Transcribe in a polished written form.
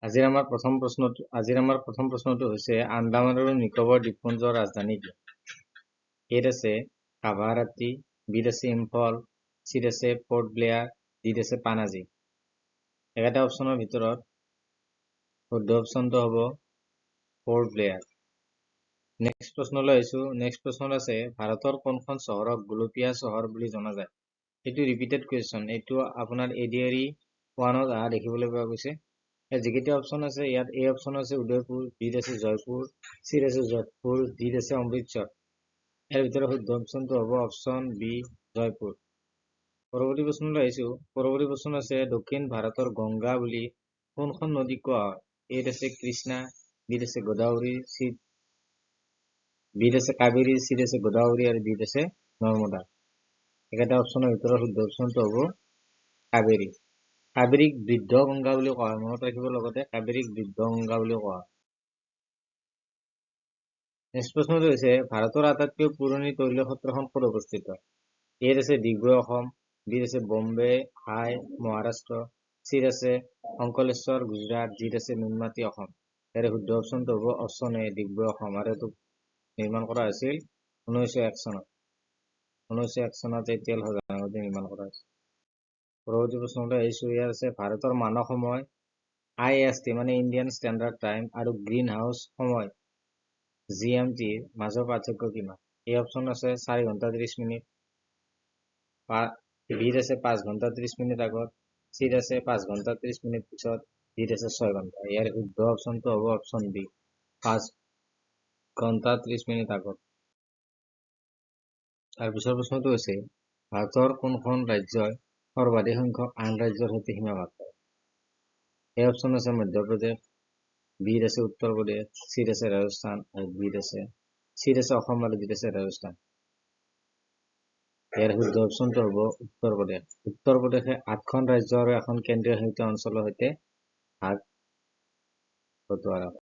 আজিৰ আমাৰ প্ৰথম প্ৰশ্নটো হৈছে আন্দামান আৰু নিকোবৰ দ্বীপপুঞ্জৰ ৰাজধানী কি? এত আছে কাভাৰাত্তি, বিত আছে ইম্ফল, চিত আছে পৰ্ট ব্লেয়াৰ, ডিত আছে পানাজী। একেটা অপশ্যনৰ ভিতৰত শুদ্ধ অপশ্যনটো হ'ব পৰ্ট ব্লেয়াৰ। নেক্সট প্ৰশ্নলৈ আহিছো। নেক্সট প্ৰশ্নত আছে ভাৰতৰ কোনখন চহৰক গোলপীয়া চহৰ বুলি জনা যায়? এইটো ৰিপিটেড কুৱেশ্যন। এইটো আপোনাৰ ADRE 1ত অহা দেখিবলৈ পোৱা গৈছে। যিকেইটা অপশ্যন আছে ইয়াত এ অপশ্যন আছে উদয়পুৰ, বিত আছে জয়পুৰ, চিত আছে যোধপুৰ, ডিত আছে অমৃতসৰ। ইয়াৰ ভিতৰত শুদ্ধ অপশ্যনটো হ'ব অপশ্যন বি জয়পুৰ। পৰৱৰ্তী প্ৰশ্নলৈ আহিছো। পৰৱৰ্তী প্ৰশ্ন আছে দক্ষিণ ভাৰতৰ গংগা বুলি কোনখন নদী কোৱা হয়? এত আছে কৃষ্ণা, বিত আছে গোদাৱৰী, বিত আছে কাবেৰী, চিত আছে গোদাৱৰী আৰু ডিত আছে নৰ্মদা। একেটা অপশ্যনৰ ভিতৰত শুদ্ধ অপশ্যনটো হ'ব কাবেৰী। কাবেৰীক বৃদ্ধ গংগা বুলি কোৱা হয়। মনত ৰাখিব লগতে কাবেৰীক বৃদ্ধ গংগা বুলি কোৱা হয়। নেক্সট প্ৰশ্নটো হৈছে ভাৰতৰ আটাইতকৈ পুৰণি তৈল ক্ষেত্ৰখন ক'ত অৱস্থিত? এত আছে ডিগবৈ অসম, বিত আছে বম্বে হাই মহাৰাষ্ট্ৰ, চিত আছে অংকলেশ্বৰ গুজৰাট, ডিত আছে নুনমাটি অসম। ইয়াৰে শুদ্ধ অপশ্যনটো হ'ব অপশ্যন এ ডিগবৈ অসম। আৰু এইটো নিৰ্মাণ কৰা হৈছিল 1901 চনত। 1901 চনত এই তেল খজানটো নিৰ্মাণ কৰা হৈছিল। পৰৱৰ্তী প্ৰশ্নলৈ আহিছো। ইয়াত আছে ভাৰতৰ মানক সময় IST মানে ইণ্ডিয়ান ষ্টেণ্ডাৰ্ড টাইম আৰু গ্ৰীণ হাউচ সময় GMTৰ মাজৰ পাৰ্থক্য কিমান? এই অপশ্যন আছে 4 ঘণ্টা 30 মিনিট, বিত আছে 5 ঘণ্টা 30 মিনিট আগত, চিত আছে 5 ঘণ্টা 30 মিনিট পিছত, ডিত আছে 6 ঘণ্টা। ইয়াৰ শুদ্ধ অপশ্যনটো হ'ব অপশ্যন বি 5 ঘণ্টা 30 মিনিট আগত। তাৰপিছৰ প্ৰশ্নটো হৈছে ভাৰতৰ কোনখন ৰাজ্যই সৰ্বাধিক সংখ্যক আন ৰাজ্যৰ সৈতে সীমা ভাগ কৰে? এই অপশ্যন আছে মধ্যপ্ৰদেশ, বিত আছে উত্তৰ প্ৰদেশ, চিত আছে ৰাজস্থান আৰু চিত আছে অসম আৰু ডিত আছে ৰাজস্থান। ইয়াৰ শুদ্ধ অপশ্যনটো হ'ব উত্তৰ প্ৰদেশ। উত্তৰ প্ৰদেশে 8খন ৰাজ্য আৰু এখন কেন্দ্ৰীয় শাসিত অঞ্চলৰ সৈতে ভাগ বতৰা কৰে।